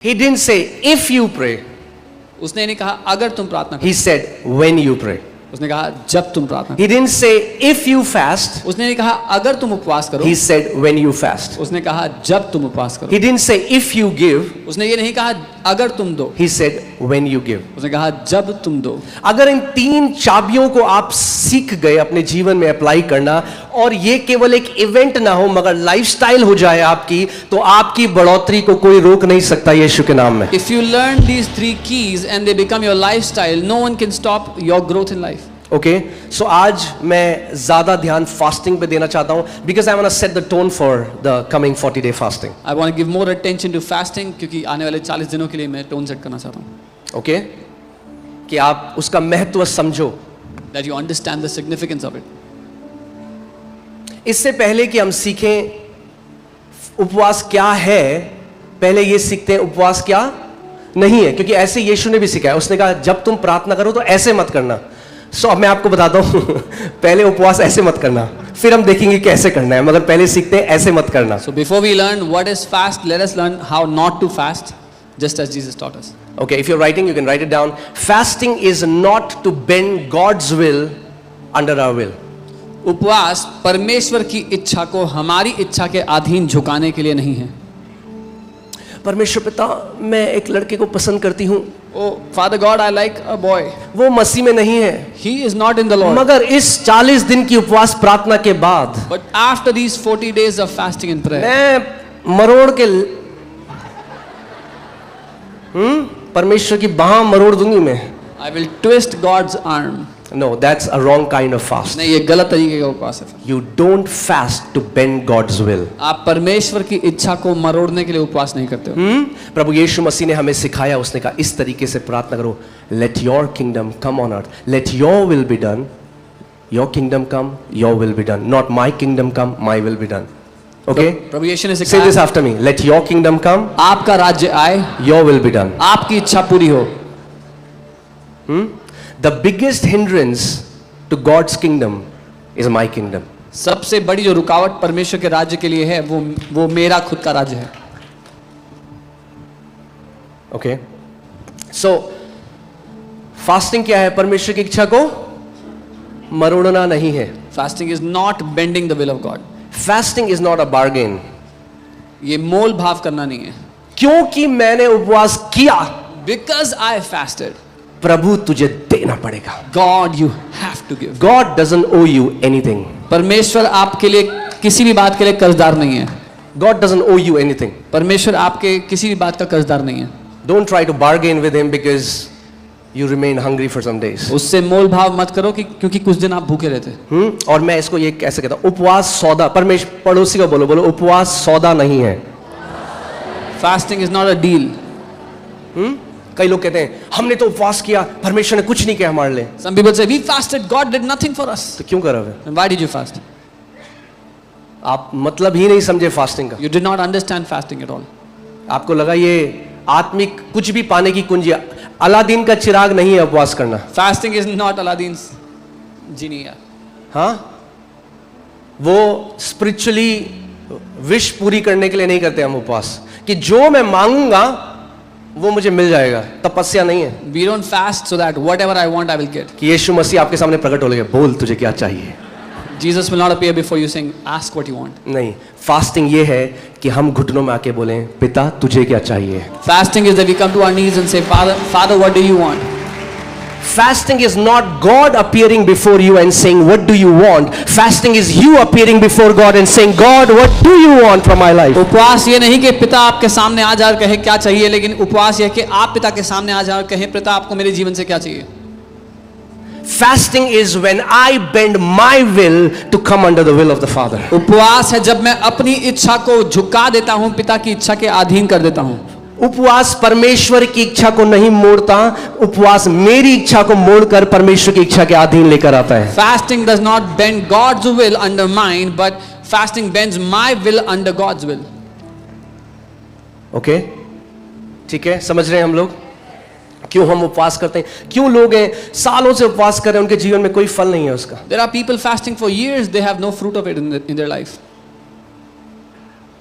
He didn't say if you pray. उसने नहीं कहा अगर तुम प्रार्थना करो, He said when you pray. उसने कहा जब तुम प्रार्थना He didn't say if you fast. करो। उसने नहीं कहा अगर तुम उपवास करो, He said when you fast. उसने कहा जब तुम उपवास करो। He didn't say if you give. उसने ये नहीं कहा अगर तुम दो, He said when you give. उसने कहा जब तुम दो। अगर इन तीन चाबियों को आप सीख गए अपने जीवन में अप्लाई करना, और ये केवल एक इवेंट ना हो मगर लाइफस्टाइल हो जाए आपकी, तो आपकी बढ़ोतरी को कोई रोक नहीं सकता यीशु के नाम में। If you learn these three keys and they become your lifestyle, no one can stop your growth in life. Okay, so आज मैं ज्यादा ध्यान फास्टिंग पे देना चाहता हूं, because I want to set the tone for the coming 40 day fasting. I want to give more attention to fasting क्योंकि आने वाले 40 दिनों के लिए मैं टोन सेट करना चाहता हूँ। ओके, कि आप उसका महत्व समझो। That you understand the significance of it. इससे पहले कि हम सीखें उपवास क्या है, पहले ये सीखते हैं उपवास क्या नहीं है, क्योंकि ऐसे यीशु ने भी सिखाया। उसने कहा जब तुम प्रार्थना करो तो ऐसे मत करना। सो अब मैं आपको बताता हूं पहले उपवास ऐसे मत करना, फिर हम देखेंगे कैसे करना है, मगर पहले सीखते हैं ऐसे मत करना। So before we learn what is fast, let us learn how not to fast, just as Jesus taught us. Okay, if you're writing, you can write it down. Fasting is not to bend God's will under our will. उपवास परमेश्वर की इच्छा को हमारी इच्छा के अधीन झुकाने के लिए नहीं है। परमेश्वर पिता, मैं एक लड़के को पसंद करती हूँ, Oh, Father God, I like a boy. वो मसीह में नहीं है, He is not in the Lord. मगर इस 40 दिन की उपवास प्रार्थना के बाद But after these 40 days of fasting and prayer, मैं मरोड़ के परमेश्वर की बाह मरोड़ दूंगी मैं। I will twist God's arm. No, that's a wrong kind of fast. नहीं, ये गलत तरीके का उपवास है। You don't fast to bend God's will. आप परमेश्वर की इच्छा को मरोड़ने के लिए उपवास नहीं करते हो। प्रभु यीशु मसीह ने हमें सिखाया, उसने कहा इस तरीके से प्रार्थना करो, Let your kingdom come on earth, let your will be done, your kingdom come, your will be done, not my kingdom come, my will be done. Okay? प्रभु यीशु ने Say सिखाया, this after me. Let your kingdom come, आपका राज्य आए, your will be done. आपकी इच्छा पूरी हो। The biggest hindrance to God's kingdom is my kingdom. सबसे बड़ी जो रुकावट परमेश्वर के राज्य के लिए है वो मेरा खुद का राज्य है। Okay? So, fasting क्या है? परमेश्वर की इच्छा को मरोड़ना नहीं है। Fasting is not bending the will of God. Fasting is not a bargain. ये मोल भाव करना नहीं है। क्योंकि मैंने उपवास किया, Because I fasted, प्रभु तुझे देना पड़ेगा। God you have to give. God doesn't owe you anything. परमेश्वर आपके लिए किसी भी बात के लिए कर्जदार नहीं है। God doesn't owe you anything. परमेश्वर आपके किसी भी बात का कर्जदार नहीं है। Don't try to bargain with him because you remain hungry for some days. उससे मोल भाव मत करो कि क्योंकि कुछ दिन आप भूखे रहते। और मैं इसको ये कैसे कहता हूँ, उपवास सौदा, परमेश्वर पड़ोसी को बोलो, बोलो उपवास सौदा नहीं है। Fasting is not a deal. कई लोग कहते हैं हमने तो उपवास किया, परमेश्वर ने कुछ नहीं किया हमारे लिए। Some people say we fasted, God did nothing for us. तो क्यों करा फिर? And why did you fast? आप मतलब ही नहीं समझे फास्टिंग का। You did not understand fasting at all. आपको लगा ये आत्मिक कुछ भी पाने की कुंजी, अलादीन का चिराग नहीं है उपवास करना। Fasting is not Aladdin's genie. हाँ, वो स्पिरिचुअली विश पूरी करने के लिए नहीं करते हम उपवास, कि जो मैं मांगूंगा वो मुझे मिल जाएगा। तपस्या नहीं है We don't fast so that whatever I want I will get. कि यीशु मसीह आपके सामने प्रकट हो लगे, बोल तुझे क्या चाहिए। Jesus will not appear before you saying ask what you want. नहीं, फास्टिंग ये है कि हम घुटनों में आके बोलें, पिता तुझे क्या चाहिए। Fasting is that we come to our knees and say, Father, what do you want? Fasting is not God appearing before you and saying what do you want. Fasting is you appearing before God and saying, God, what do you want from my life? उपवास ये नहीं कि पिता आपके सामने आ जाकर कहे क्या चाहिए, लेकिन उपवास ये कि आप पिता के सामने आ जाकर कहें, पिता आपको मेरे जीवन से क्या चाहिए। Fasting is when I bend my will to come under the will of the Father. उपवास है जब मैं अपनी इच्छा को झुका देता हूँ, पिता की इच्छा के अधीन कर देता हूँ। उपवास परमेश्वर की इच्छा को नहीं मोड़ता, उपवास मेरी इच्छा को मोड़कर परमेश्वर की इच्छा के अधीन लेकर आता है। Fasting does not bend God's will under mine, but fasting bends my will under God's will. Okay, ठीक है, समझ रहे हैं हम लोग क्यों हम उपवास करते हैं? क्यों लोग हैं सालों से उपवास कर रहे हैं, उनके जीवन में कोई फल नहीं है उसका। There are people fasting for years, they have no fruit of it in their life.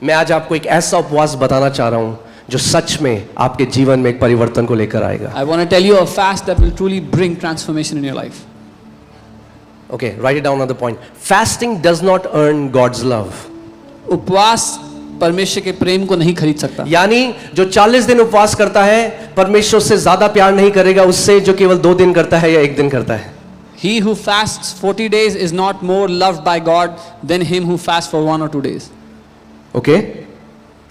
मैं आज आपको एक ऐसा उपवास बताना चाह रहा हूं जो सच में आपके जीवन में एक परिवर्तन को लेकर आएगा. I want to tell you a fast that will truly bring transformation in your life. Okay, write it down another point. Fasting does not earn God's love. उपवास परमेश्वर के प्रेम को नहीं खरीद सकता. यानी जो 40 दिन उपवास करता है परमेश्वर से ज्यादा प्यार नहीं करेगा उससे जो केवल 2 दिन करता है या 1 दिन करता है. He who fasts 40 days is not more loved by God than him who fasts for 1 or 2 days. Okay?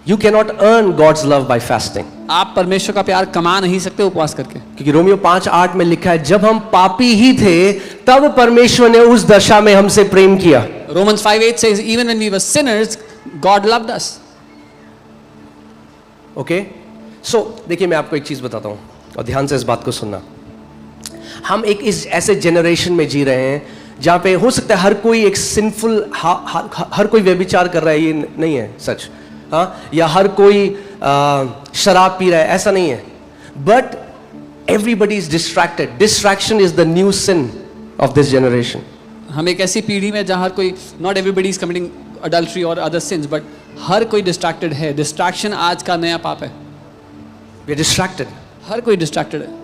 You cannot earn God's love by fasting. आप परमेश्वर का प्यार कमा नहीं सकते उपवास करके. क्योंकि रोमियो 5:8 में लिखा है जब हम पापी ही थे तब परमेश्वर ने उस दशा में हमसे प्रेम किया. Romans 5:8 says even when we were sinners, God loved us. Okay? So देखिए मैं आपको एक चीज बताता हूँ और ध्यान से इस बात को सुनना. हम एक इस ऐसे जनरेशन में जी रहे हैं जहाँ पे हो सकता है हर कोई एक सिंफुल हर कोई व्यभिचार कर रहा है, ये नहीं है सच, हाँ, या हर कोई शराब पी रहा है, ऐसा नहीं है. But everybody is distracted. Distraction is the new sin of this generation. हम एक ऐसी पीढ़ी में जहाँ हर कोई, not everybody is committing adultery और अदर सिंस, बट हर कोई डिस्ट्रैक्टेड है. डिस्ट्रैक्शन आज का नया पाप है. We are distracted. हर कोई डिस्ट्रैक्टेड है.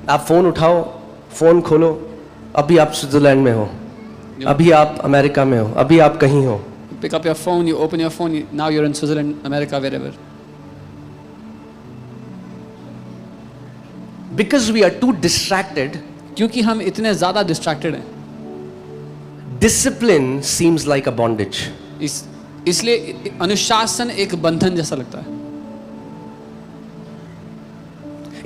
आप फोन उठाओ, फोन खोलो, अभी आप स्विट्जरलैंड में हो, अभी आप अमेरिका में हो, अभी आप कहीं हो. Pick up your phone, you open your phone, now you're in Switzerland, America, wherever. Because we are too distracted, क्योंकि हम इतने ज़्यादा distracted हैं. discipline seems like a bondage. इसलिए अनुशासन एक बंधन जैसा लगता है.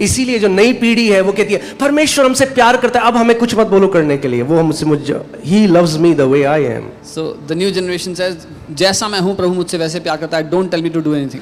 इसीलिए जो नई पीढ़ी है वो कहती है परमेश्वर हमसे प्यार करता है, अब हमें कुछ मत बोलो करने के लिए, वो हमसे He loves me the way I am. So the new generation says, जैसा मैं हूँ प्रभु मुझसे वैसे प्यार करता है. Don't tell me to do anything.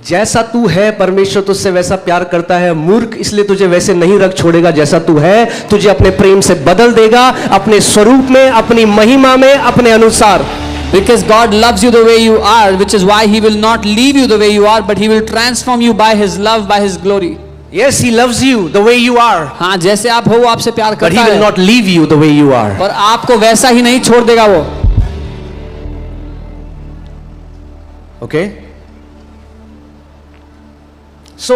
जैसा तू है परमेश्वर तुझसे वैसा प्यार करता है. मूर्ख, इसलिए तुझे वैसे नहीं रख छोड़ेगा जैसा तू है. तुझे अपने प्रेम से बदल देगा, अपने स्वरूप में, अपनी महिमा में, अपने अनुसार. Because God loves you the way you are, which is why He will not leave you the way you are, but He will transform you by His love, by His glory. Yes, He loves you the way you are. हाँ, जैसे आप हो वो आपसे प्यार But करता He will है. not leave you the way you are. पर आपको वैसा ही नहीं छोड़ देगा वो. Okay? So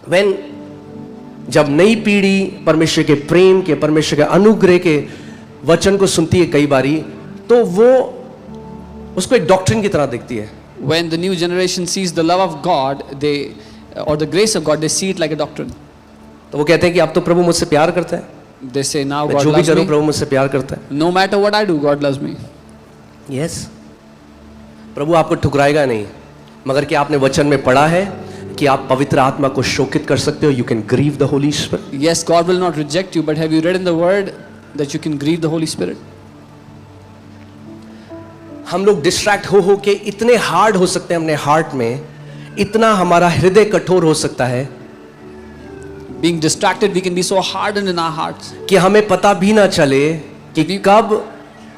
when जब नई पीढ़ी परमेश्वर के प्रेम के, परमेश्वर के अनुग्रह के वचन को सुनती है कई बारी, तो वो उसको एक डॉक्ट्रिन की तरह देखती है. When the new generation sees the love of God, they or the grace of God, they see it like a doctrine. तो वो कहते हैं कि अब तो प्रभु मुझसे प्यार करता है, They say now मैं God जो भी loves करूं me. प्रभु मुझसे प्यार करता है. No matter what I do, God loves me. Yes, प्रभु आपको ठुकराएगा नहीं. मगर क्या आपने वचन में पढ़ा है कि आप पवित्र आत्मा को शोकित कर सकते हो? You can grieve the holy spirit. Yes, God will not reject you, but have you read in the Word that you can grieve the Holy Spirit? हम लोग डिस्ट्रैक्ट हो के इतने हार्ड हो सकते हैं अपने हार्ट में, इतना हमारा हृदय कठोर हो सकता है Being distracted, we can be so hardened in our hearts कि हमें पता भी ना चले कि कब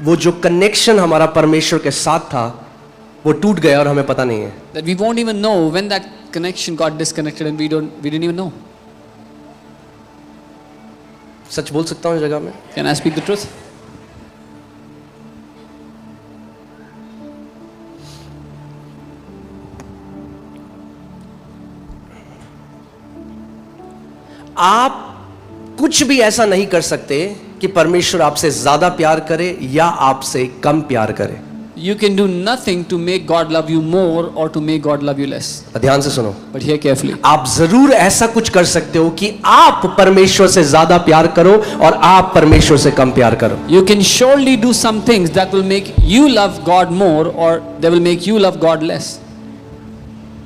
वो जो कनेक्शन हमारा परमेश्वर के साथ था वो टूट गया और हमें पता नहीं है. that we won't even know when that connection got disconnected and we didn't even know. सच बोल सकता हूँ इस जगह में? Can I speak the truth? आप कुछ भी ऐसा नहीं कर सकते कि परमेश्वर आपसे ज्यादा प्यार करे या आपसे कम प्यार करे. You can do nothing to make God love you more or to make God love you less. ध्यान से सुनो. But hear carefully. आप जरूर ऐसा कुछ कर सकते हो कि आप परमेश्वर से ज्यादा प्यार करो और आप परमेश्वर से कम प्यार करो. You can surely do some things that will make you love God more or they will make you love God less.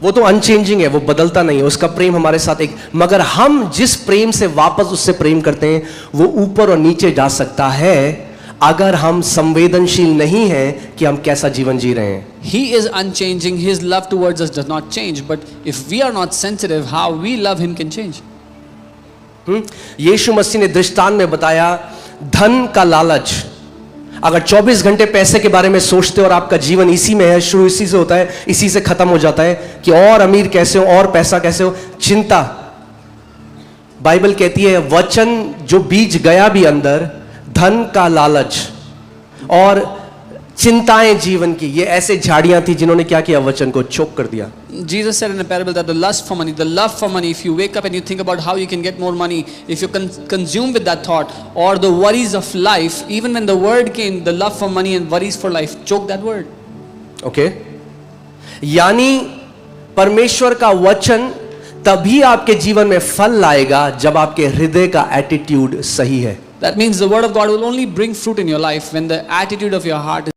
वो तो अनचेंजिंग है, वो बदलता नहीं है, उसका प्रेम हमारे साथ एक. मगर हम जिस प्रेम से वापस उससे प्रेम करते हैं वो ऊपर और नीचे जा सकता है अगर हम संवेदनशील नहीं हैं कि हम कैसा जीवन जी रहे हैं. He is unchanging. His love towards us does not change. But if we are not sensitive, how we love Him can change. यीशु मसीह ने दृष्टांत में बताया धन का लालच. अगर 24 घंटे पैसे के बारे में सोचते हो और आपका जीवन इसी में है, शुरू इसी से होता है, इसी से खत्म हो जाता है कि और अमीर कैसे हो, और पैसा कैसे हो, चिंता. बाइबल कहती है वचन जो बीज गया भी अंदर, धन का लालच और चिंताएं जीवन की, ये ऐसे झाड़ियां थी जिन्होंने क्या किया, वचन को चोक कर दिया. Jesus said in a parable that the lust for money, the love for money, if you wake up and you think about how you can get more money, if you consume with that thought, or the worries of life, even when the word came, the love for money and worries for life, choke that word. Okay यानी परमेश्वर का वचन तभी आपके जीवन में फल लाएगा जब आपके हृदय का एटीट्यूड सही है. That means the word of God will only bring fruit in your life when the attitude of your heart is